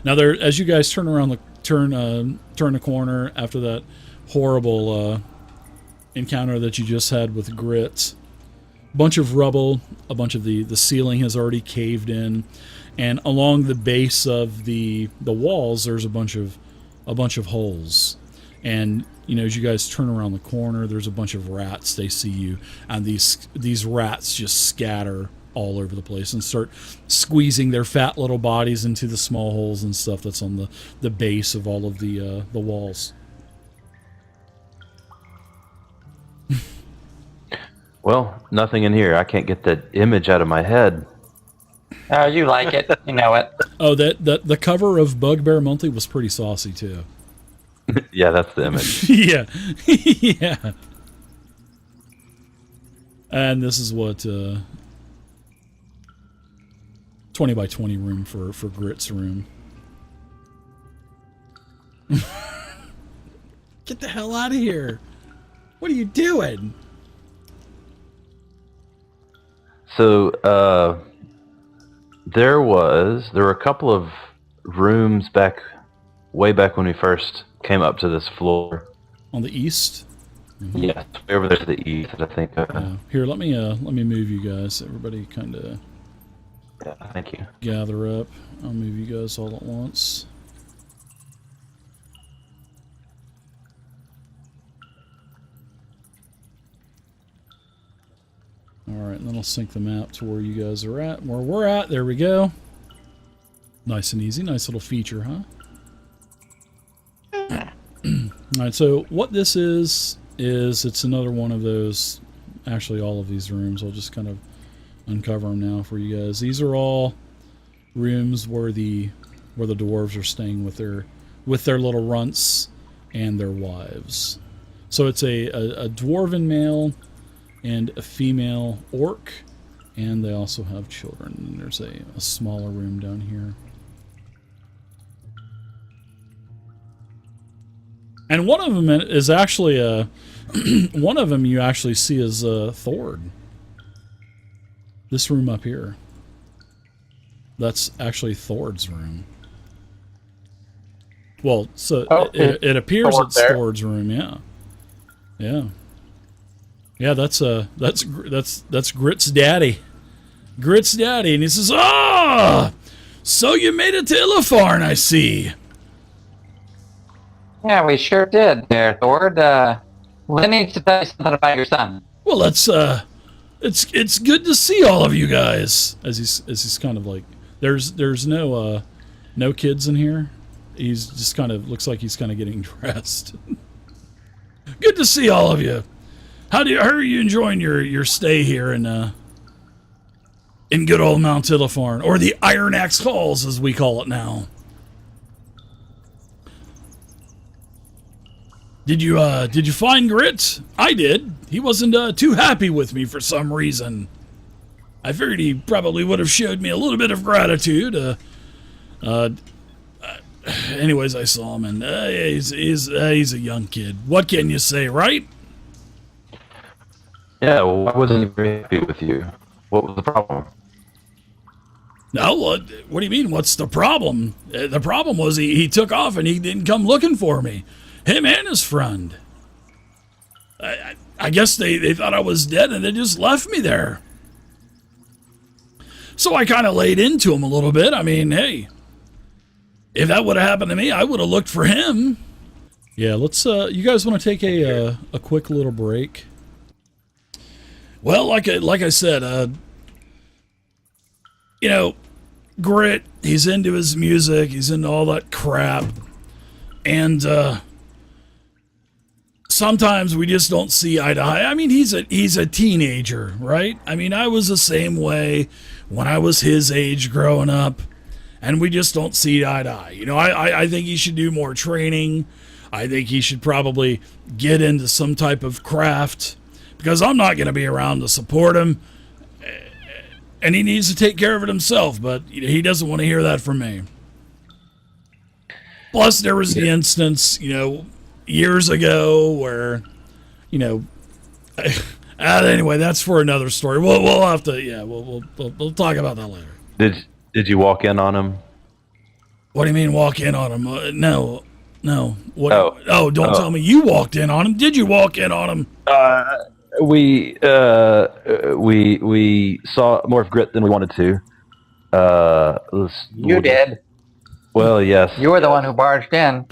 Now there, as you guys turn around turn the corner after that horrible encounter that you just had with Grit, bunch of rubble, a bunch of the ceiling has already caved in, and along the base of the walls there's a bunch of holes. And as you guys turn around the corner, there's a bunch of rats. They see you, and these rats just scatter all over the place and start squeezing their fat little bodies into the small holes and stuff that's on the base of all of the walls. Well, nothing in here. I can't get that image out of my head. Oh, you like it. You know it. Oh, the cover of Bugbear Monthly was pretty saucy, too. Yeah, that's the image. Yeah. Yeah. And this is what 20 by 20 room for Grit's room. Get the hell out of here. What are you doing? So, there were a couple of rooms way back when we first came up to this floor. On the east? Mm-hmm. Yeah, way over there to the east, I think. Here, let me move you guys. Everybody kind of thank you. Gather up. I'll move you guys all at once. Alright, and then I'll sync the map to where you guys are at. Where we're at, there we go. Nice and easy. Nice little feature, huh? Alright, so what this is it's another one of those, actually all of these rooms. I'll just kind of uncover them now for you guys. These are all rooms where the dwarves are staying with their little runts and their wives. So it's a dwarven male and a female orc, and they also have children. And there's a smaller room down here. And one of them is actually one of them you actually see is Thord. This room up here. That's actually Thord's room. Well, so it appears it's Thord's room, yeah. Yeah. Yeah, that's Grit's daddy. Grit's daddy, and he says, "Ah, so you made it to Illifarn, I see." Yeah, we sure did there, Thord. Lynn needs to tell you something about your son. Well, it's good to see all of you guys. As he's kind of like, there's no kids in here. He's just kind of looks like he's kind of getting dressed. Good to see all of you. How are you enjoying your stay here in good old Mount Illifarn, or the IronAxe Halls as we call it now? Did you find Grit? I did. He wasn't too happy with me for some reason. I figured he probably would have showed me a little bit of gratitude. Anyways, I saw him, and he's a young kid. What can you say, right? Yeah, well, why wasn't he very happy with you? What was the problem? No, what do you mean, what's the problem? The problem was he took off and he didn't come looking for me. Him and his friend. I guess they thought I was dead and they just left me there. So I kind of laid into him a little bit. I mean, hey, if that would have happened to me, I would have looked for him. Yeah, let's, you guys want to take a quick little break? Well, like I said, Grit, he's into his music, he's into all that crap, and sometimes we just don't see eye to eye. I mean, he's a teenager, right? I mean, I was the same way when I was his age growing up, and we just don't see eye to eye. I think he should do more training. I think he should probably get into some type of craft, because I'm not going to be around to support him, and he needs to take care of it himself, but he doesn't want to hear that from me. Plus, there was the instance, years ago where, anyway, that's for another story. We'll have to, we'll talk about that later. Did you walk in on him? What do you mean walk in on him? No. What? Don't Oh. tell me you walked in on him. Did you walk in on him? We saw more of Grit than we wanted to. You did. Well, yes. You were the one who barged in.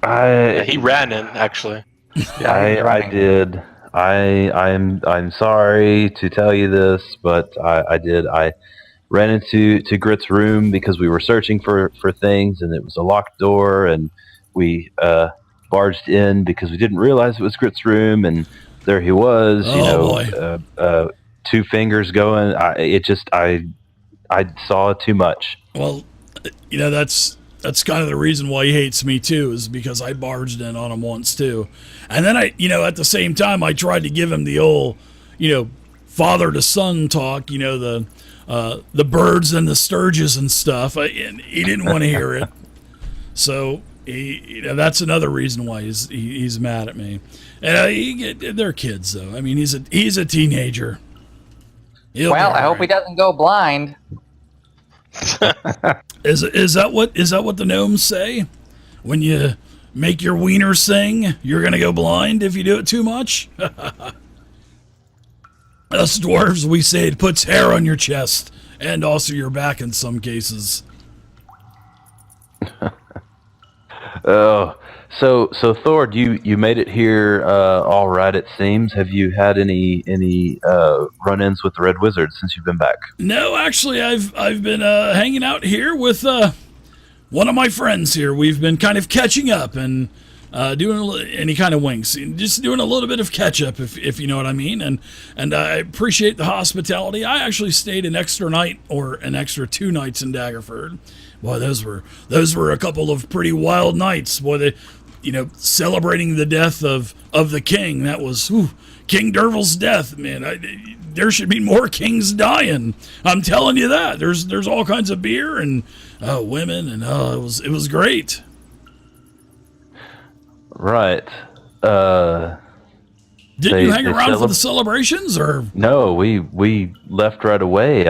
He ran in, actually. I did. I'm sorry to tell you this, but I did. I ran into Grit's room because we were searching for things, and it was a locked door, and we barged in because we didn't realize it was Grit's room, and there he was. Boy. 2 fingers going. I saw too much. Well, that's kind of the reason why he hates me too, is because I barged in on him once too. And then at the same time, I tried to give him the old, father to son talk, the birds and the sturges and stuff. And he didn't want to hear it. So that's another reason why he's mad at me. And they're kids though. I mean, he's a teenager. I hope he doesn't go blind. Is that what the gnomes say? When you make your wiener sing, you're gonna go blind if you do it too much? Us dwarves, we say it puts hair on your chest and also your back in some cases. Oh, so Thor, you made it here all right. It seems. Have you had any run-ins with the Red Wizard since you've been back? No, actually, I've been hanging out here with one of my friends here. We've been kind of catching up and doing any kind of winks, just doing a little bit of catch up, if you know what I mean. And I appreciate the hospitality. I actually stayed an extra night or an extra 2 nights in Daggerford. Boy, those were a couple of pretty wild nights. Boy, celebrating the death of the king. That was King Dervil's death, man. There should be more kings dying. I'm telling you that. There's all kinds of beer and women, and it was great. Right. Didn't you hang around for the celebrations, or no? We left right away.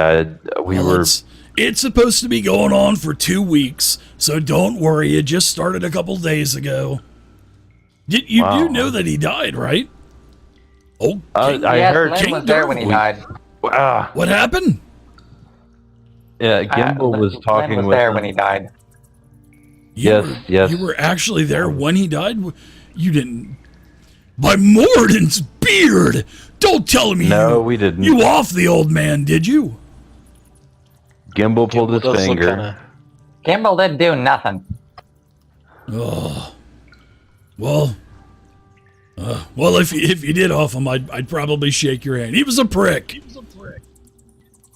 It's supposed to be going on for 2 weeks, so don't worry. It just started a couple days ago. You do know that he died, right? Oh, I heard King was there when he died. What happened? Yeah, Gimbal was talking was with there him. when he died. Yes. You were actually there when he died? You didn't... By Morden's beard! Don't tell me No, we didn't. You off the old man, did you? Gimbal pulled his finger. Gimbal didn't do nothing. Oh. Well, if you did off him, I'd probably shake your hand. He was a prick.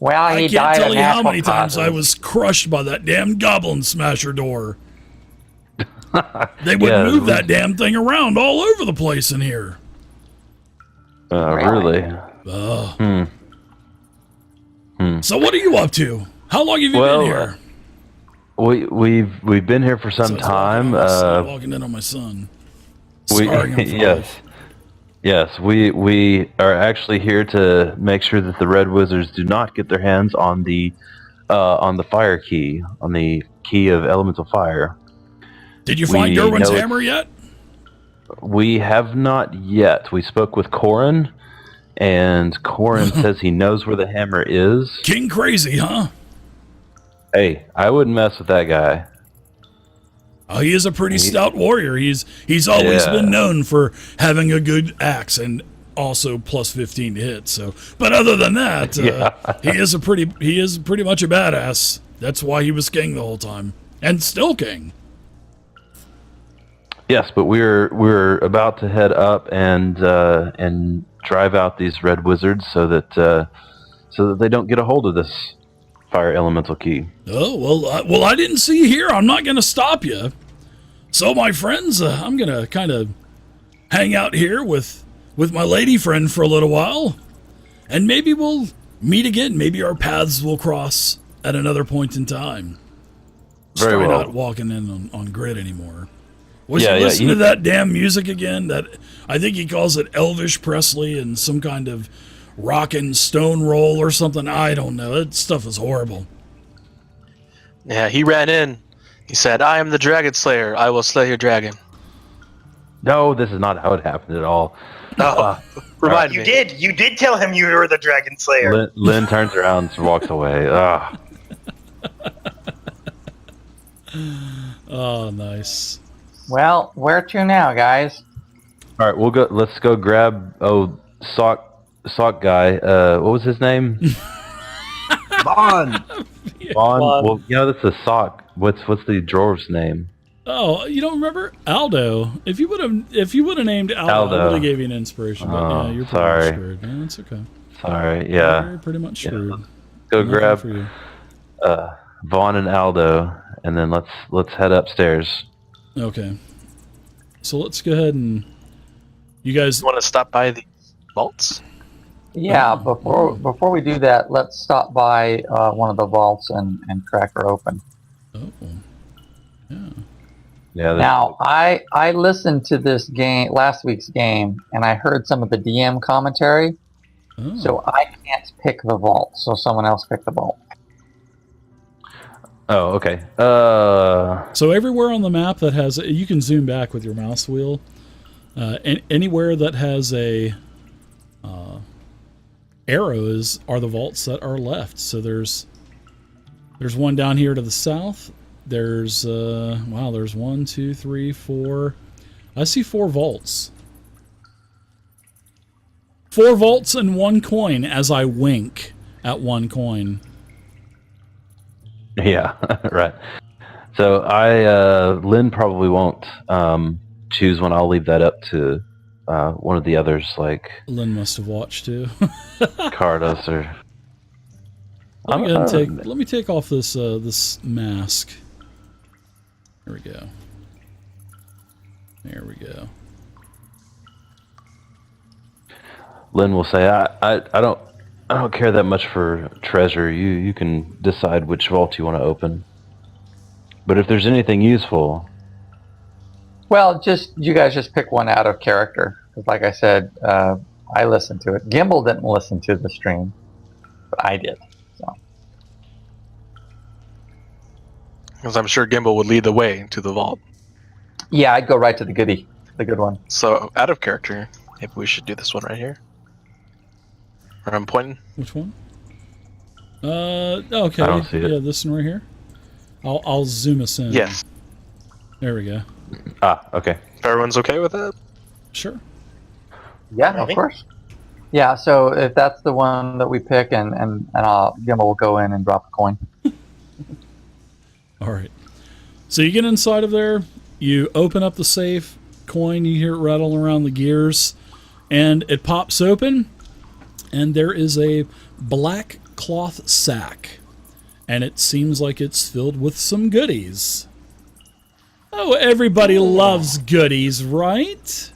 Well, he I died can't tell of you how natural many times I causes. was crushed by that damn goblin smasher door. They would move that damn thing around all over the place in here. Really? So what are you up to? How long have you been here? We've been here for some time. Walking in on my son. Scarring him for life. Yes, we are actually here to make sure that the Red Wizards do not get their hands on the fire key, on the key of elemental fire. Did you find Derwin's hammer yet? We have not yet. We spoke with Corin, and Corin says he knows where the hammer is. King crazy, huh? Hey, I wouldn't mess with that guy. Oh, he is a pretty stout warrior. He's always been known for having a good axe and also plus 15 to hit. So, but other than that, he is pretty much a badass. That's why he was king the whole time and still king. Yes, but we're about to head up and drive out these Red Wizards so that they don't get a hold of this fire elemental key. Oh, well, I didn't see you here. I'm not going to stop you. So, my friends, I'm going to kind of hang out here with my lady friend for a little while, and maybe we'll meet again. Maybe our paths will cross at another point in time. Very Try well. not walking in on grid anymore. Was you listening to that damn music again? That I think he calls it Elvish Presley and some kind of rockin' stone roll or something. I don't know. That stuff is horrible. Yeah, he ran in. He said, "I am the Dragon Slayer. I will slay your dragon." No, this is not how it happened at all. Oh, remind You me. did tell him you were the Dragon Slayer. Lynn turns around and walks away. Oh, nice. Well, where to now, guys? All right, we'll go. Let's go grab. Sock guy. What was his name? Vaughn. Vaughn. Well, that's a sock. What's the dwarf's name? Oh, you don't remember Aldo? If you would have named Aldo, I would have gave you an inspiration. But yeah, you're pretty much screwed. No, it's okay. Sorry. Yeah. You're pretty much screwed. Go Nothing grab for you. Vaughn and Aldo, and then let's head upstairs. Okay. So let's go ahead and you guys You want to stop by the vaults? Yeah, before we do that, let's stop by one of the vaults and crack her open. Oh. Yeah. Yeah. Now, I listened to this game, last week's game, and I heard some of the DM commentary, Oh. so I can't pick the vault, so someone else pick the vault. Oh, okay. So everywhere on the map that has, you can zoom back with your mouse wheel. Anywhere that has a arrows are the vaults that are left. So there's one down here to the south. There's there's 1, 2, 3, 4. I see 4 vaults. 4 vaults and 1 coin as I wink at 1 coin. Yeah. Right. So Lynn probably won't choose one. I'll leave that up to one of the others, like Lynn must have watched too. Cardos or. Let me take off this this mask. There we go. There we go. Lynn will say, I don't care that much for treasure. You can decide which vault you want to open. But if there's anything useful, Well, you guys just pick one out of character. 'Cause like I said, I listened to it. Gimbal didn't listen to the stream, but I did. So Because I'm sure Gimbal would lead the way to the vault. yeah, I'd go right to the good one. So, out of character, maybe we should do this one right here. Where I'm pointing. Which one? Okay. I don't see it. Yeah, this one right here. I'll zoom us in. Yes. There we go. okay. If everyone's okay with that? Sure. Yeah, Ready? of course. Yeah, so if that's the one that we pick, and Gimbal will go in and drop a coin. All right. So you get inside of there. You open up the safe. Coin. You hear it rattle around the gears, and it pops open. And there is a black cloth sack, and it seems like it's filled with some goodies. Oh, everybody loves goodies, right?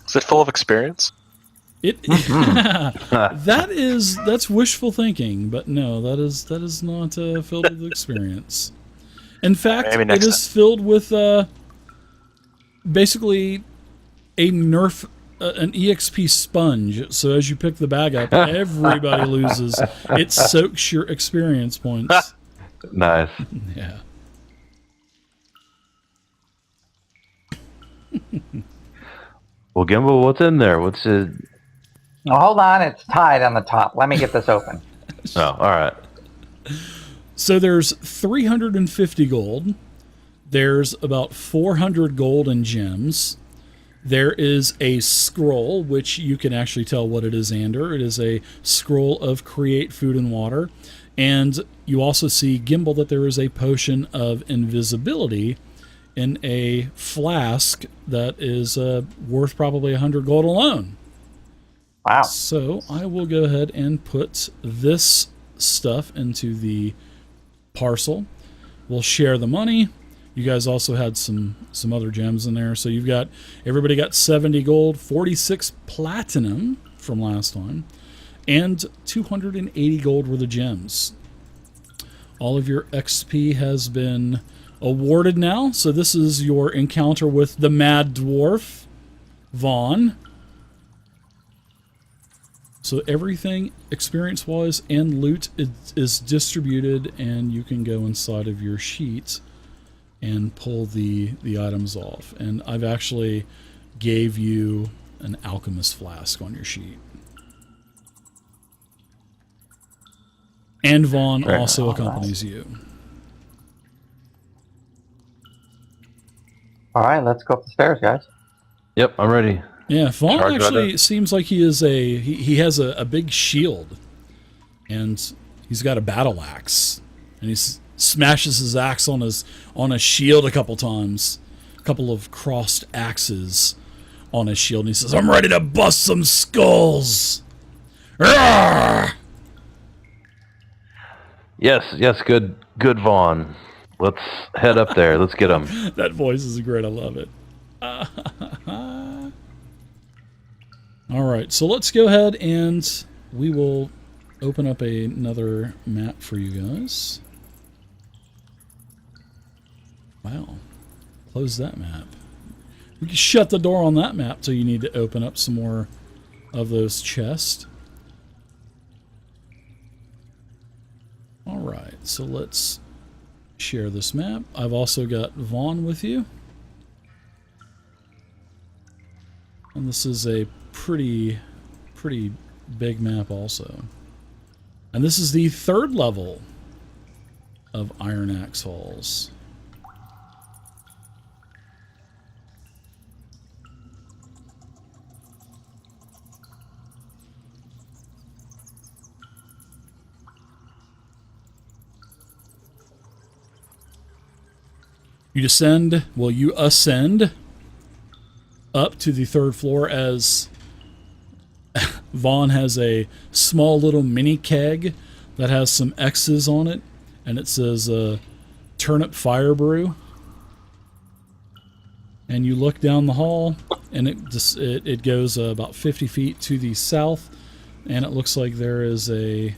Is it full of experience? That's wishful thinking, but no, that is not filled with experience. In fact, Maybe it next is filled with basically a nerf. An EXP sponge, so as you pick the bag up, everybody loses. It soaks your experience points. Nice. Yeah. Well, Gimbal, what's in there? What's it? Now, hold on, it's tied on the top. Let me get this open. Oh, all right. So there's 350 gold. There's about 400 gold and gems. There is a scroll, which you can actually tell what it is, Ander. It is a scroll of create food and water. And you also see, Gimbal, that there is a potion of invisibility in a flask that is worth probably 100 gold alone. Wow. So I will go ahead and put this stuff into the parcel. We'll share the money. You guys also had some other gems in there. So everybody got 70 gold, 46 platinum from last time, and 280 gold worth of gems. All of your XP has been awarded now. So this is your encounter with the Mad Dwarf, Vaughn. So everything experience-wise and loot is distributed, and you can go inside of your sheet and pull the items off. And I've actually gave you an alchemist flask on your sheet. And Vaughn also accompanies you. All right, let's go up the stairs, guys. Yep, I'm ready. Yeah, Vaughn Charge actually right seems like he is he has a big shield, and he's got a battle axe, and he smashes his axe on a shield a couple times, a couple of crossed axes on his shield, and he says, "I'm ready to bust some skulls." Rawr! Yes, good Vaughn. Let's head up there. Let's get him. That voice is great. I love it. All right, so let's go ahead and we will open up another map for you guys. Wow. Close that map. We can shut the door on that map till you need to open up some more of those chests. All right, so let's share this map. I've also got Vaughn with you. And this is a pretty big map also. And this is the 3rd level of IronAxe halls. You ascend up to the 3rd floor as Vaughn has a small little mini keg that has some X's on it, and it says turnip fire brew. And you look down the hall, and it goes about 50 feet to the south, and it looks like there is a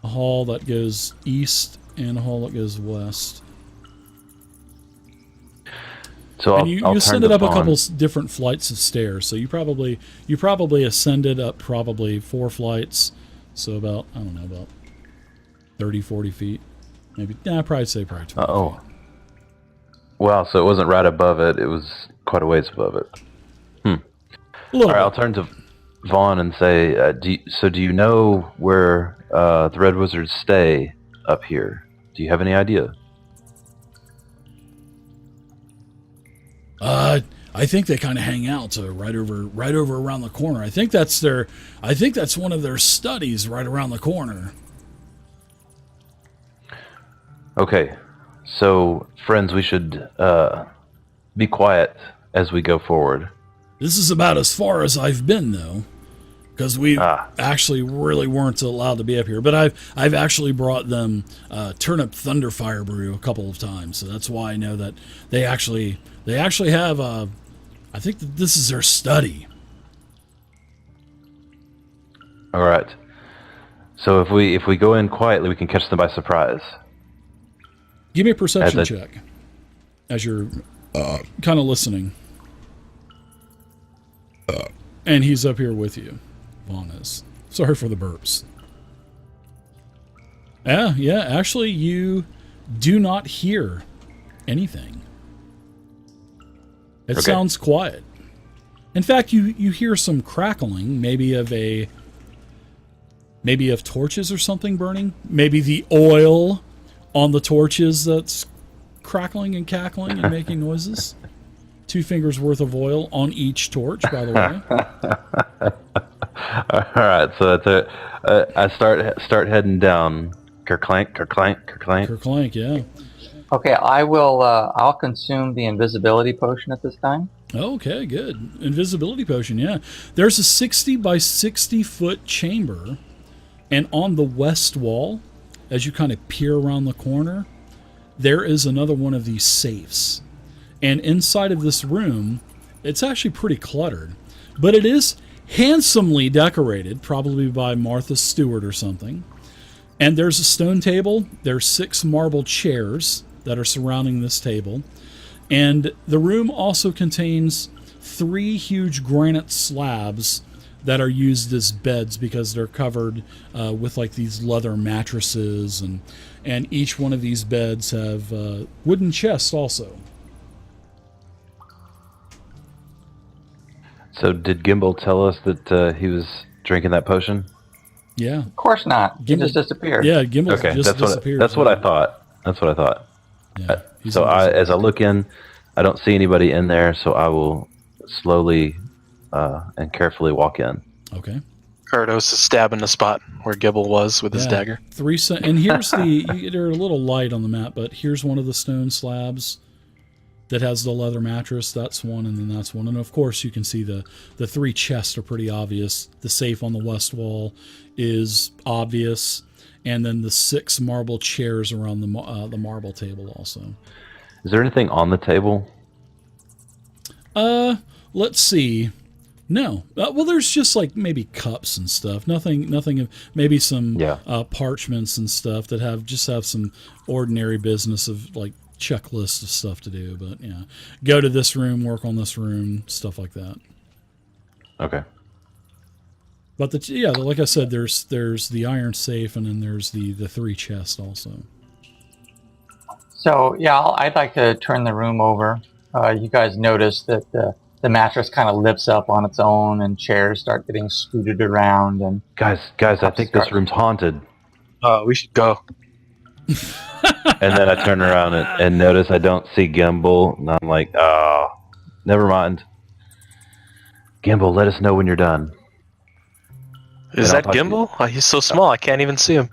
hall that goes east and a hall that goes west. So and you ascended up a couple different flights of stairs. So you probably ascended up probably 4 flights. So about, I don't know, about 30, 40 feet. Maybe, I'd probably say 20 feet. Oh. Wow, so it wasn't right above it. It was quite a ways above it. All right, I'll turn to Vaughn and say, do you know where the Red Wizards stay up here? Do you have any idea? I think they kind of hang out right over around the corner. I think that's one of their studies right around the corner. Okay, so friends, we should be quiet as we go forward. This is about as far as I've been, though, because we actually really weren't allowed to be up here. But I've actually brought them turnip thunderfire brew a couple of times, so that's why I know that they actually have. I think that this is their study. All right. So if we go in quietly, we can catch them by surprise. Give me a perception check as you're kind of listening. And he's up here with you. Vaughn is. Sorry for the burps. Yeah. Actually, you do not hear anything. It sounds quiet. In fact, you hear some crackling, maybe of torches or something burning. Maybe the oil on the torches that's crackling and cackling and making noises. 2 fingers worth of oil on each torch, by the way. All right, so that's it. I start heading down. Kerclank, kerclank, kerclank. Kerclank, yeah. Okay, I will. I'll consume the invisibility potion at this time. Okay, good. Invisibility potion, yeah. There's a 60 by 60 foot chamber, and on the west wall, as you kind of peer around the corner, there is another one of these safes. And inside of this room, it's actually pretty cluttered, but it is handsomely decorated, probably by Martha Stewart or something. And there's a stone table. There's 6 marble chairs that are surrounding this table. And the room also contains 3 huge granite slabs that are used as beds because they're covered with like these leather mattresses, and each one of these beds have wooden chests also. So did Gimbal tell us that he was drinking that potion? Yeah. Of course not. He Gimbal just disappeared. Yeah, Gimbal Okay, just disappeared. that's what I thought. That's what I thought. Yeah, he's So invisible. as I look in, I don't see anybody in there, so I will slowly and carefully walk in. Okay. Cardos is stabbing the spot where Gibble was with his dagger. And here's they're a little light on the map, but here's one of the stone slabs that has the leather mattress. That's one, and then that's one. And of course, you can see the 3 chests are pretty obvious. The safe on the west wall is obvious, and then the 6 marble chairs around the marble table also. Is there anything on the table? Let's see. No. Well, there's just like maybe cups and stuff. Nothing of maybe some parchments and stuff that have some ordinary business of like checklists of stuff to do. But yeah, go to this room, work on this room, stuff like that. Okay. But like I said, there's the iron safe, and then there's the 3 chests also. So yeah, I'd like to turn the room over. You guys notice that the mattress kind of lifts up on its own, and chairs start getting scooted around. And Guys, I think this room's haunted. We should go. And then I turn around and notice I don't see Gimbal, and I'm like, oh, never mind. Gimbal, let us know when you're done. Is that Gimbal? Oh, he's so small, I can't even see him.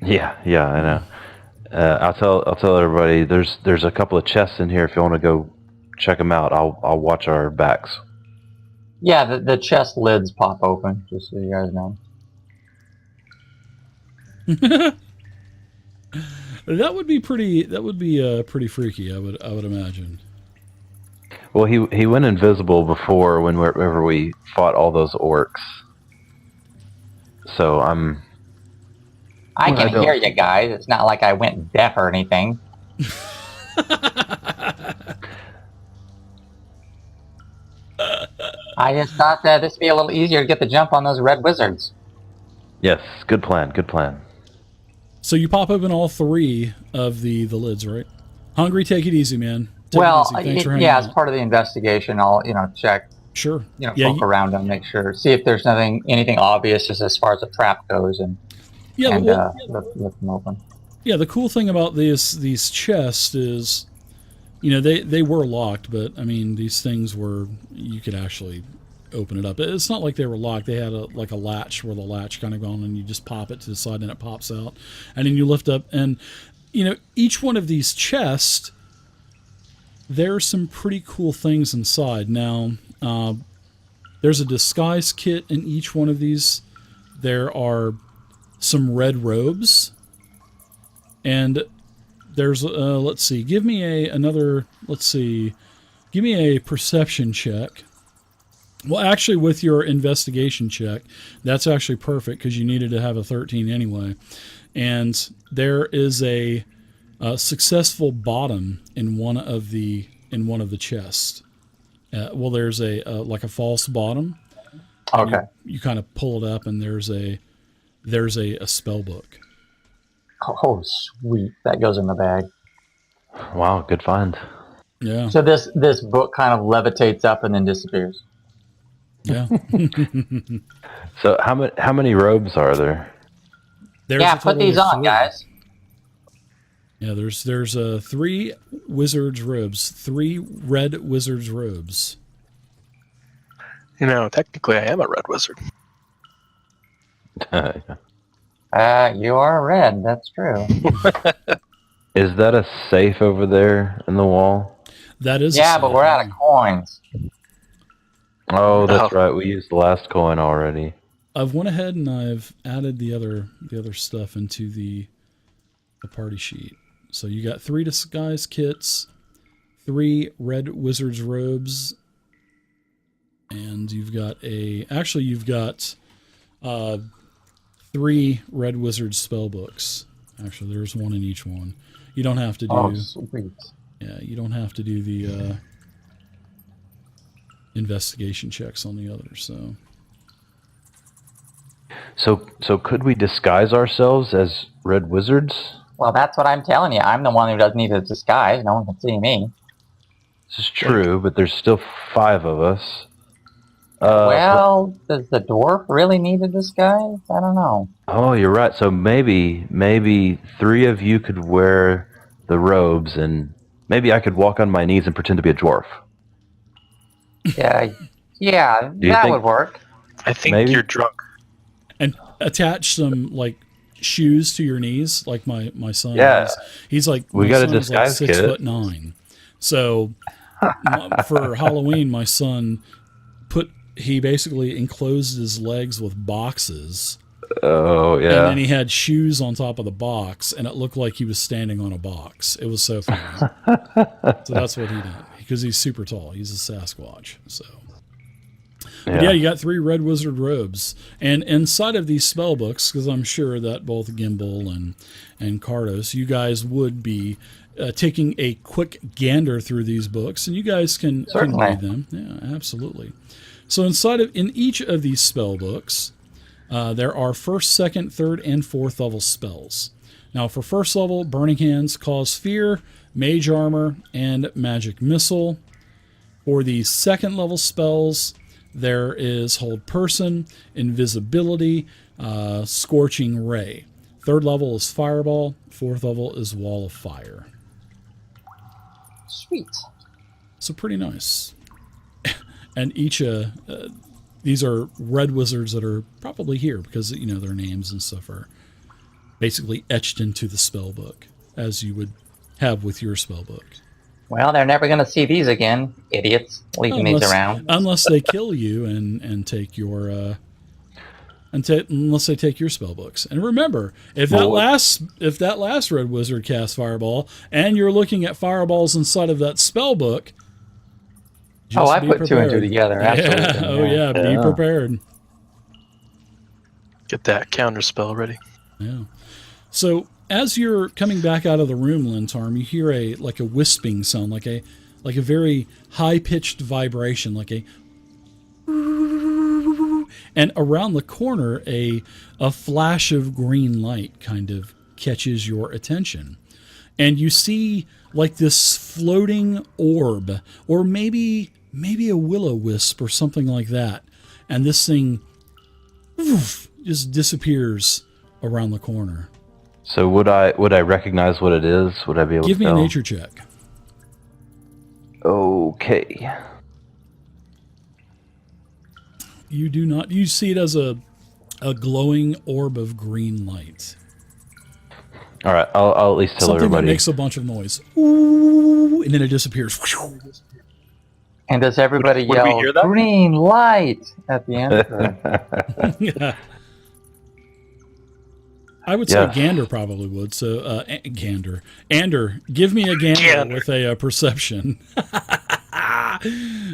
Yeah, I know. I'll tell everybody. There's a couple of chests in here. If you want to go check them out, I'll watch our backs. yeah, the chest lids pop open, just so you guys know. That would be pretty freaky. I would imagine. Well, he went invisible before whenever we fought all those orcs. So I can hear you guys. It's not like I went deaf or anything. I just thought that this would be a little easier to get the jump on those red wizards. Yes, good plan. So you pop open all 3 of the lids, right? Hungry, take it easy, man. Take Well, it easy. Thanks for hanging as out. part of the investigation, I'll check. Sure. Poke around them, make sure, see if there's anything obvious just as far as the trap goes, and lift them open. Yeah, the cool thing about these chests is, they were locked, but I mean these things you could actually open it up. It's not like they were locked. They had a latch where the latch kind of gone, and you just pop it to the side and it pops out, and then you lift up, and each one of these chests, there's some pretty cool things inside. Now, there's a disguise kit in each one of these. There are some red robes, and there's let's see. Give me a perception check. Well, actually, with your investigation check, that's actually perfect because you needed to have a 13 anyway. And there is a successful bottom in one of the chests. There's a false bottom. Okay. You kind of pull it up, and there's a spell book. Oh, sweet! That goes in the bag. Wow, good find. Yeah. So this book kind of levitates up and then disappears. Yeah. So how many robes are there? Put these on, guys. Yeah, there's 3 wizards' robes, 3 red wizards' robes. Technically, I am a red wizard. You are red. That's true. Is that a safe over there in the wall? That is. Yeah, but we're out of coins. Oh, that's right. We used the last coin already. I've went ahead and I've added the other stuff into the party sheet. So you got 3 disguise kits, 3 red wizard's robes, and you've got 3 red wizard spell books. Actually, there's one in each one. You don't have to do. Oh, sweet. Yeah, you don't have to do the investigation checks on the others. So So could we disguise ourselves as red wizards? Well, that's what I'm telling you. I'm the one who doesn't need a disguise. No one can see me. This is true, but there's still 5 of us. Well, does the dwarf really need a disguise? I don't know. Oh, you're right. So maybe 3 of you could wear the robes, and maybe I could walk on my knees and pretend to be a dwarf. Yeah, you that think- would work. I think Maybe. you're drunk. And attach some like shoes to your knees, like my son. Yeah. He's like We my got a son is like disguise 6'9". So for Halloween, my son he basically enclosed his legs with boxes. Oh, And yeah. then he had shoes on top of the box, and it looked like he was standing on a box. It was so funny. So that's what he did, because he's super tall. He's a Sasquatch. So, But yeah, you got 3 red wizard robes, and inside of these spell books, because I'm sure that both Gimbal and Cardos, you guys would be taking a quick gander through these books, and you guys can read them. Yeah, absolutely. So in each of these spell books, there are 1st, 2nd, 3rd, and 4th level spells. Now, for 1st level, Burning Hands, Cause Fear, Mage Armor, and Magic Missile. For the 2nd level spells, there is Hold Person, Invisibility, Scorching Ray. 3rd level is Fireball. 4th level is Wall of Fire. Sweet. So pretty nice. And each these are red wizards that are probably here because their names and stuff are basically etched into the spell book, as you would have with your spell book. Well, they're never going to see these again, idiots, leaving these around. Unless they kill you and take your unless they take your spell books. And remember, if that last red wizard casts Fireball and you're looking at fireballs inside of that spell book. I put 2 and 2 together. Absolutely. Yeah. Oh yeah, be prepared. Get that counter spell ready. Yeah. So as you're coming back out of the room, Lintarm, you hear a wisping sound, like a very high pitched vibration, like a. And around the corner, a flash of green light kind of catches your attention, and you see like this floating orb, or maybe a will-o-wisp or something like that, and this thing just disappears around the corner. So would I recognize what it is? Would I be able to Give me a tell? nature check. Okay. You do not. You see it as a glowing orb of green light. All right, I'll at least tell Something everybody. that makes a bunch of noise. Ooh, and then it disappears. And does everybody Would we yell, hear that? green light, at the end? Yeah. I would say Gander probably would. So, Gander. Ander, give me a gander with a perception.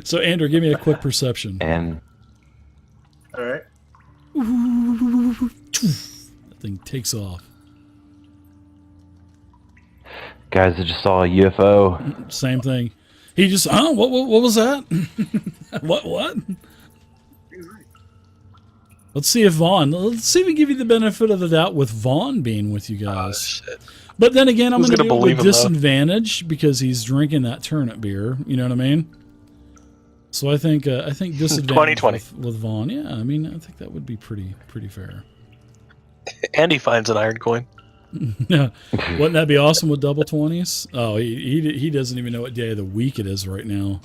So, Ander, give me a quick perception. And All right. That thing takes off. guys, I just saw a UFO. Same thing. He just, what was that? What? Let's see if we can give you the benefit of the doubt with Vaughn being with you guys. Shit. But then again, I'm Who's going to gonna do it believe with him, though? disadvantage because he's drinking that turnip beer. You know what I mean? So I think disadvantage 20. with Vaughn. Yeah, I mean, I think that would be pretty fair. And he finds an iron coin. Yeah, wouldn't that be awesome with double 20s? Oh, he doesn't even know what day of the week it is right now.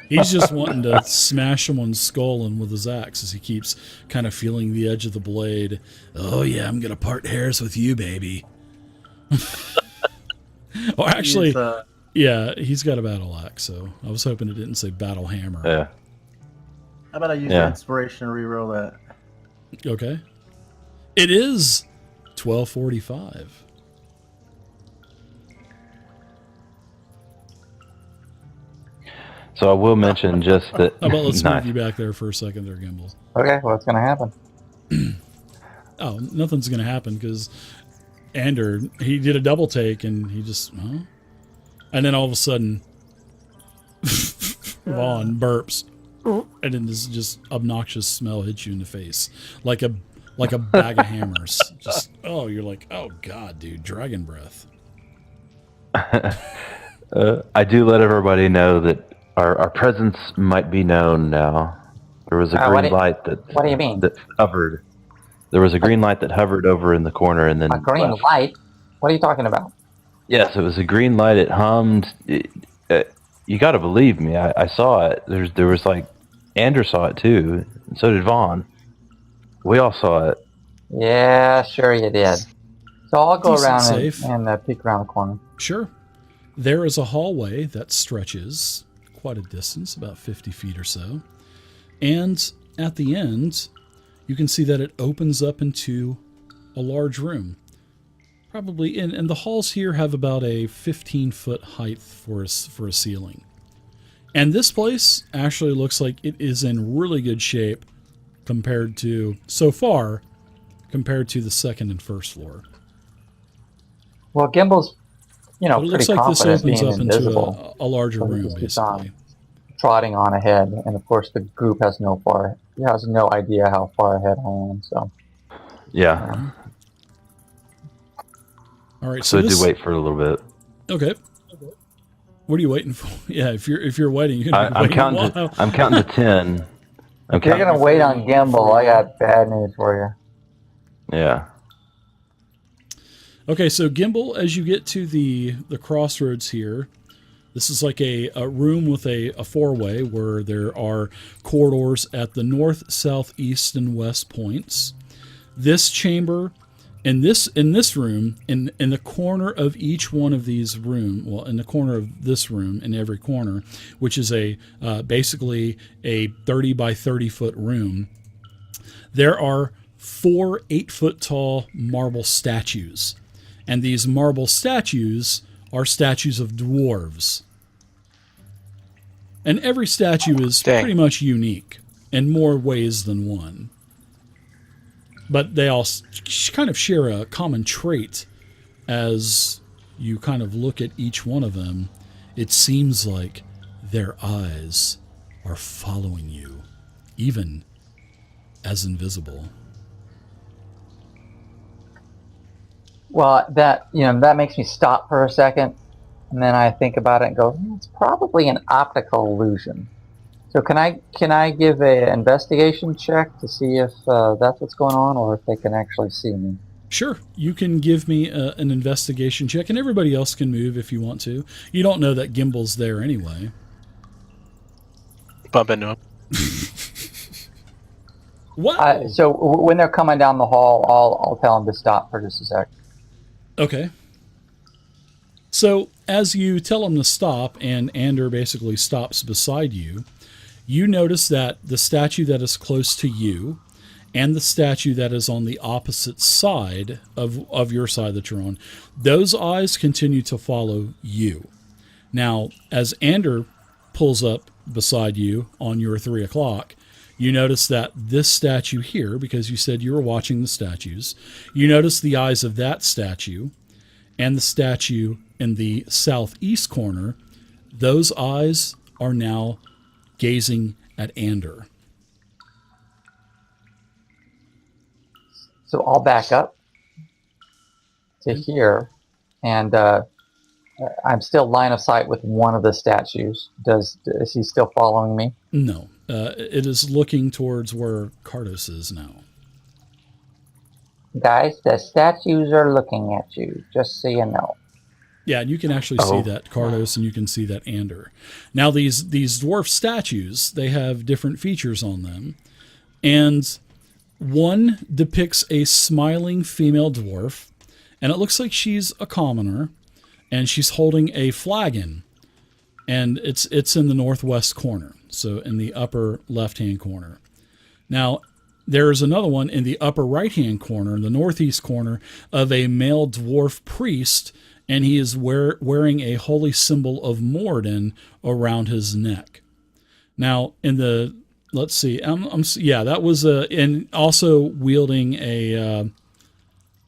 He's just wanting to smash someone's skull in with his axe as he keeps kind of feeling the edge of the blade. Oh yeah, I'm gonna part hairs with you, baby. Or actually, yeah, he's got a battle axe. So I was hoping it didn't say battle hammer. Yeah. How about I use the inspiration to reroll that? Okay, it is 12:45. So I will mention just that. How about let's Nice. move you back there for a second there, Gimbal. Okay, what's going to happen? Oh, nothing's going to happen because Ander, he did a double take and he just, and then all of a sudden, Vaughn burps, and then this just obnoxious smell hits you in the face, like a like a bag of hammers. Just, oh, you're like, oh God, dude, dragon breath. I do let everybody know that our presence might be known now. There was a green light What do you mean? that hovered. There was a green light that hovered over in the corner and then A green left. light? What are you talking about? Yes, it was a green light. It hummed. You got to believe me. I saw it. There was like Andrew saw it too, and so did Vaughn. We all saw it. Yeah, sure you did. So I'll go Decent around safe. and peek around the corner. Sure. There is a hallway that stretches quite a distance, about 50 feet or so. And at the end, you can see that it opens up into a large room. Probably, and the halls here have about a 15-foot height for a ceiling. And this place actually looks like it is in really good shape compared to, so far, compared to the second and first floor. Well, Gimble's, But it pretty looks like this confident opens being up into invisible. a larger So he room, just keeps on basically. trotting on ahead, and of course the group has no idea how far ahead I am. So Yeah. All right, So this, do wait for a little bit. Okay. What are you waiting for? Yeah, if you're waiting, you're gonna be I'm waiting counting. a while. I'm counting to 10. if you're gonna wait on Gimbal, I got bad news for you. Yeah. Okay, so Gimbal, as you get to the crossroads here, this is like a room with a four-way where there are corridors at the north, south, east, and west points. This chamber, in this room, in the corner of each one of these in the corner of this room, in every corner, which is basically a 30 by 30 foot room, there are 4 8-foot tall marble statues. And these marble statues are statues of dwarves. And every statue is pretty much unique in more ways than one. But they all kind of share a common trait. As you kind of look at each one of them, it seems like their eyes are following you, even as invisible. Well, that makes me stop for a second, and then I think about it and go, it's probably an optical illusion. So can I give an investigation check to see if that's what's going on, or if they can actually see me? Sure, you can give me an investigation check, and everybody else can move if you want to. You don't know that Gimbal's there anyway. Bump into him. Wow. So when they're coming down the hall, I'll tell them to stop for just a sec. Okay. So as you tell him to stop, and Ander basically stops beside you, you notice that the statue that is close to you and the statue that is on the opposite side of your side that you're on, those eyes continue to follow you. Now, as Ander pulls up beside you on your 3 o'clock, you notice that this statue here, because you said you were watching the statues, you notice the eyes of that statue and the statue in the southeast corner. Those eyes are now gazing at Ander. So I'll back up to here, and I'm still line of sight with one of the statues. Is he still following me? No. It is looking towards where Cardos is now. Guys, the statues are looking at you, just so you know. Yeah, and you can actually see that Cardos, and you can see that Ander. Now, these dwarf statues, they have different features on them. And one depicts a smiling female dwarf, and it looks like she's a commoner, and she's holding a flagon. And it's in the northwest corner, so in the upper left-hand corner. Now, there is another one in the upper right-hand corner, in the northeast corner, of a male dwarf priest, and he is wearing a holy symbol of Moradin around his neck. Now, in the, let's see, that was and also wielding a,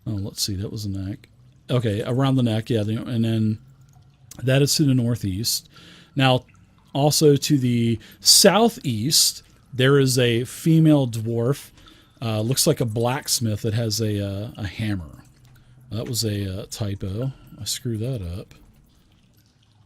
let's see, that was the neck. Okay, around the neck, yeah, and then that is to the northeast. Now, also to the southeast, there is a female dwarf Looks like a blacksmith that has a hammer. That was a typo. I screwed that up.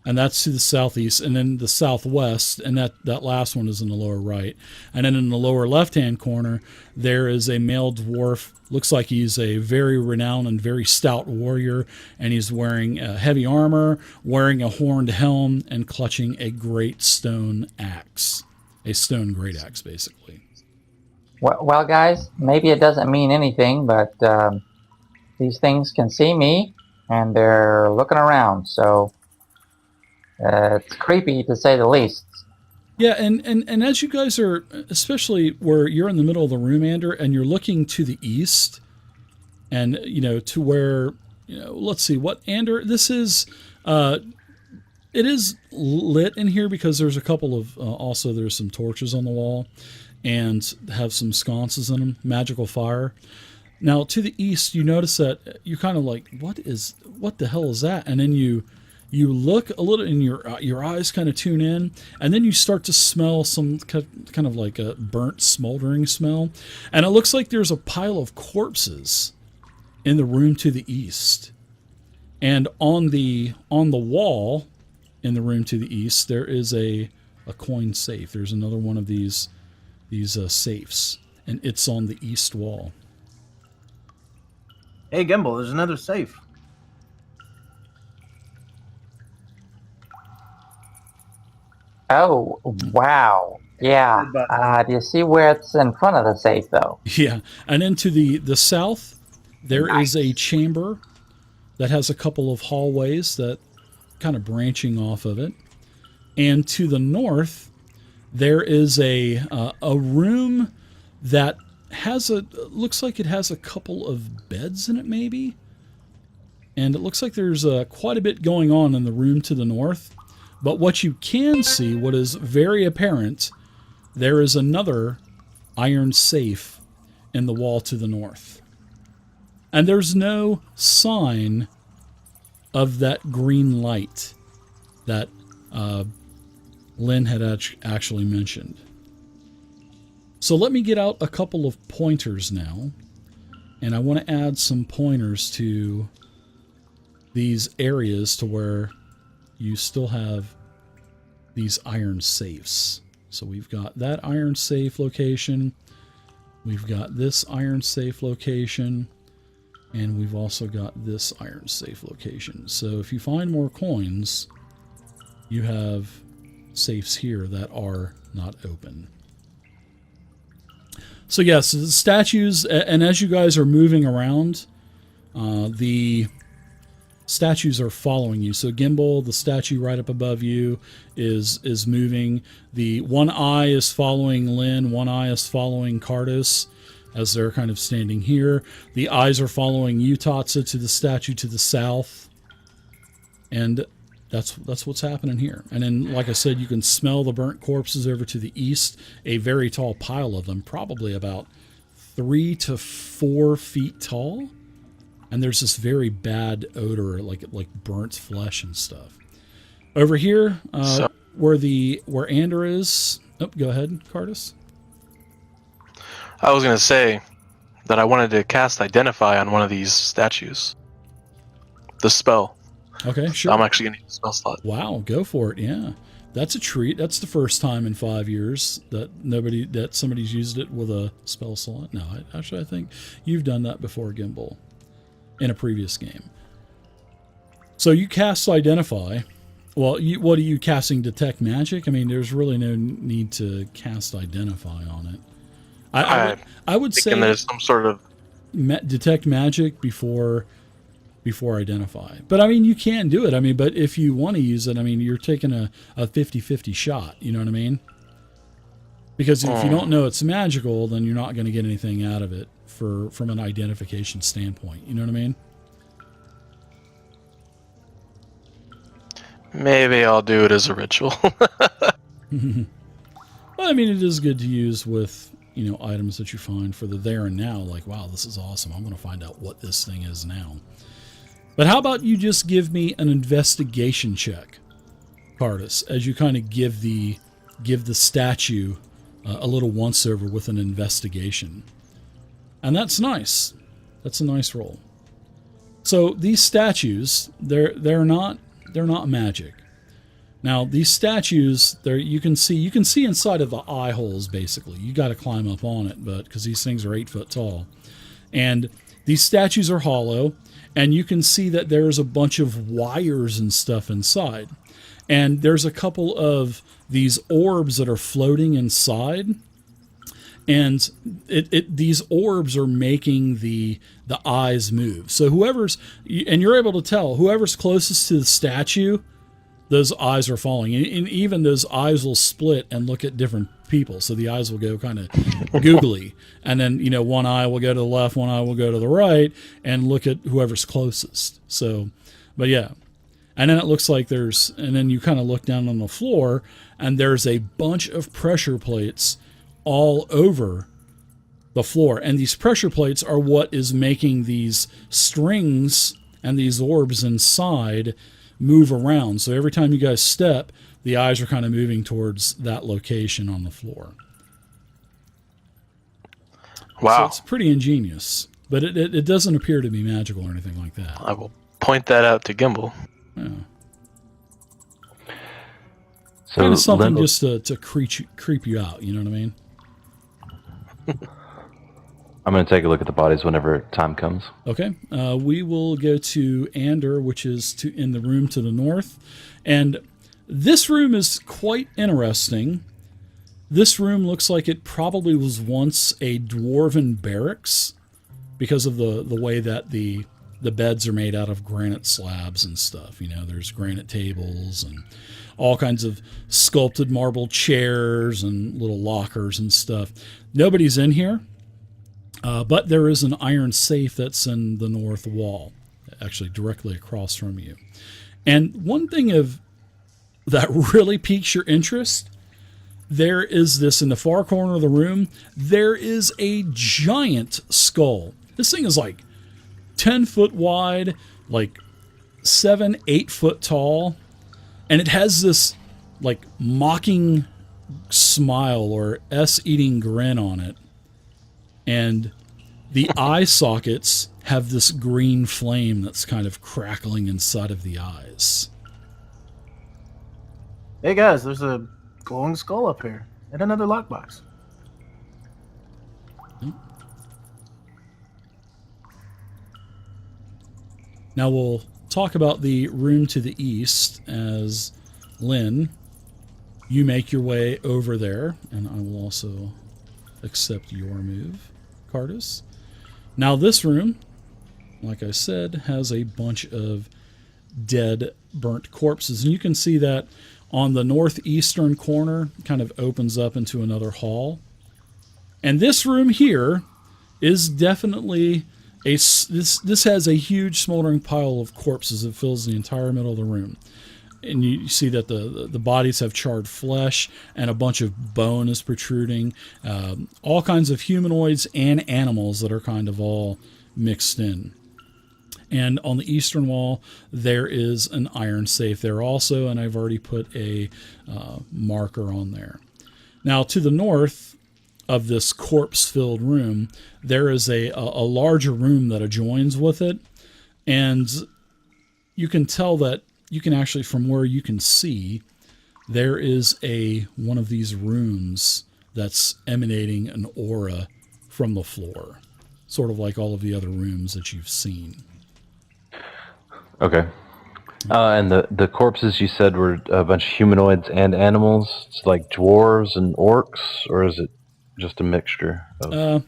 And that's to the southeast, and then the southwest, and that last one is in the lower right. And then in the lower left-hand corner, there is a male dwarf. Looks like he's a very renowned and very stout warrior, and he's wearing heavy armor, wearing a horned helm, and clutching a great stone axe. A stone great axe, basically. Well, guys, maybe it doesn't mean anything, but these things can see me, and they're looking around, so it's creepy to say the least. Yeah, and as you guys are, especially where you're in the middle of the room, Ander, and you're looking to the east, and, to where, let's see, what, Ander, this is, it is lit in here because there's a couple of, also there's some torches on the wall, and have some sconces in them, magical fire. Now, to the east, you notice that you're kind of like, what the hell is that? And then you look a little, and your eyes kind of tune in, and then you start to smell some kind of like a burnt, smoldering smell. And it looks like there's a pile of corpses in the room to the east. And on the wall in the room to the east, there is a coin safe. There's another one of these safes, and it's on the east wall. Hey, Gimbal, there's another safe. Oh, wow. Yeah. Do you see where it's in front of the safe, though? Yeah. And then to the south, there is a chamber that has a couple of hallways that kind of branching off of it. And to the north, there is a room that looks like it has a couple of beds in it, maybe. And it looks like there's quite a bit going on in the room to the north. But what you can see, what is very apparent, there is another iron safe in the wall to the north. And there's no sign of that green light that Lynn had actually mentioned. So let me get out a couple of pointers now. And I want to add some pointers to these areas to where you still have these iron safes. So we've got that iron safe location. We've got this iron safe location. And we've also got this iron safe location. So if you find more coins, you have safes here that are not open. So yes, the statues, and as you guys are moving around, the statues are following you. So Gimbal, the statue right up above you, is moving. The one eye is following Lynn, one eye is following Cardus as they're kind of standing here. The eyes are following you, Tatsa, to the statue to the south. And that's what's happening here. And then, like I said, you can smell the burnt corpses over to the east, a very tall pile of them, probably about 3 to 4 feet tall. And there's this very bad odor, like burnt flesh and stuff. Over here, where Ander is. Oh, go ahead, Cardus. I was going to say that I wanted to cast Identify on one of these statues. The spell. Okay, sure. So I'm actually going to use the spell slot. Wow, go for it, yeah. That's a treat. That's the first time in 5 years that somebody's used it with a spell slot. No, I think you've done that before, Gimbal, in a previous game. So you cast Identify. Well, what are you casting? Detect Magic? I mean, there's really no need to cast Identify on it. I would say there's some sort of Detect Magic before Identify. But I mean, you can do it. I mean, but if you want to use it, I mean, you're taking a 50-50 shot. You know what I mean? Because if you don't know it's magical, then you're not going to get anything out of it from an identification standpoint. You know what I mean? Maybe I'll do it as a ritual. Well, I mean, it is good to use with, items that you find for the there and now. Like, wow, this is awesome. I'm going to find out what this thing is now. But how about you just give me an investigation check, Cardus, as you kind of give the statue a little once over with an investigation. And that's nice. That's a nice roll. So these statues, they're not magic. Now these statues, you can see inside of the eye holes basically. You got to climb up on it, but because these things are 8 foot tall, and these statues are hollow, and you can see that there's a bunch of wires and stuff inside, and there's a couple of these orbs that are floating inside. And these orbs are making the eyes move. So and you're able to tell whoever's closest to the statue, those eyes are falling. And even those eyes will split and look at different people. So the eyes will go kind of googly. And then, one eye will go to the left, one eye will go to the right, and look at whoever's closest. So, but yeah. And then it looks like and then you kind of look down on the floor, and there's a bunch of pressure plates all over the floor. And these pressure plates are what is making these strings and these orbs inside move around. So every time you guys step, the eyes are kind of moving towards that location on the floor. Wow. So it's pretty ingenious, but it doesn't appear to be magical or anything like that. I will point that out to Gimbal. Yeah. So Kind of something just to creep you out, you know what I mean? I'm going to take a look at the bodies whenever time comes. Okay. We will go to Ander, which is in the room to the north. And this room is quite interesting. This room looks like it probably was once a dwarven barracks because of the way that the beds are made out of granite slabs and stuff. There's granite tables and all kinds of sculpted marble chairs and little lockers and stuff. Nobody's in here, but there is an iron safe that's in the north wall, actually directly across from you. And one thing that really piques your interest, there is this in the far corner of the room, there is a giant skull. This thing is like 10 foot wide, like 7-8 foot tall. And it has this like mocking smile or S-eating grin on it. And the eye sockets have this green flame that's kind of crackling inside of the eyes. Hey guys, there's a glowing skull up here and another lockbox. Now we'll talk about the room to the east as Lynn, you make your way over there, and I will also accept your move, Cardus. Now this room, like I said, has a bunch of dead, burnt corpses, and you can see that on the northeastern corner kind of opens up into another hall. And this room here is definitely this has a huge smoldering pile of corpses that fills the entire middle of the room. And you see that the bodies have charred flesh and a bunch of bone is protruding. All kinds of humanoids and animals that are kind of all mixed in. And on the eastern wall, there is an iron safe there also, and I've already put a marker on there. Now, to the north of this corpse-filled room, there is a larger room that adjoins with it, and you can tell that you can actually, from where you can see, there is one of these rooms that's emanating an aura from the floor, sort of like all of the other rooms that you've seen. Okay. And the corpses you said were a bunch of humanoids and animals? It's like dwarves and orcs, or is it just a mixture of...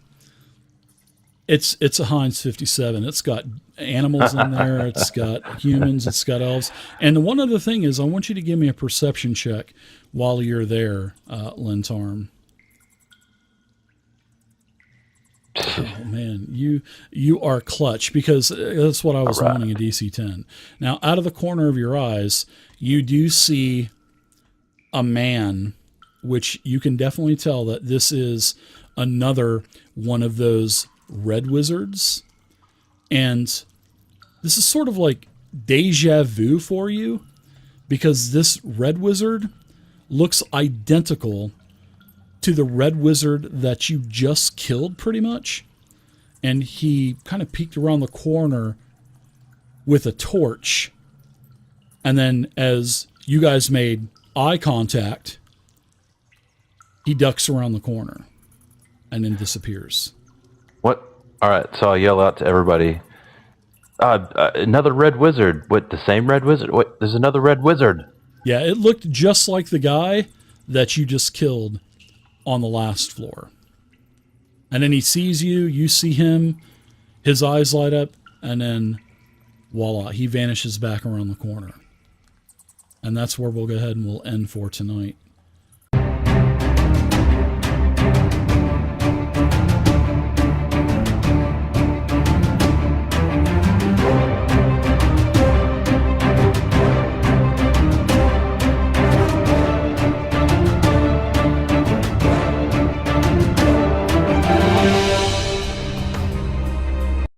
It's a Heinz 57. It's got animals in there. It's got humans. It's got elves. And the one other thing is, I want you to give me a perception check while you're there, Lentarm. Oh man, you are clutch, because that's what I was wanting, a DC 10. Now, out of the corner of your eyes, you do see a man, which you can definitely tell that this is another one of those red wizards. And this is sort of like deja vu for you, because this red wizard looks identical to the red wizard that you just killed, pretty much. and he kind of peeked around the corner with a torch. And then as you guys made eye contact, he ducks around the corner and then disappears. What? All right, so I yell out to everybody, another red wizard. What, the same red wizard? What, there's another red wizard. Yeah, it looked just like the guy that you just killed on the last floor. And then he sees you, you see him, his eyes light up, and then voila, he vanishes back around the corner. And that's where we'll go ahead and we'll end for tonight.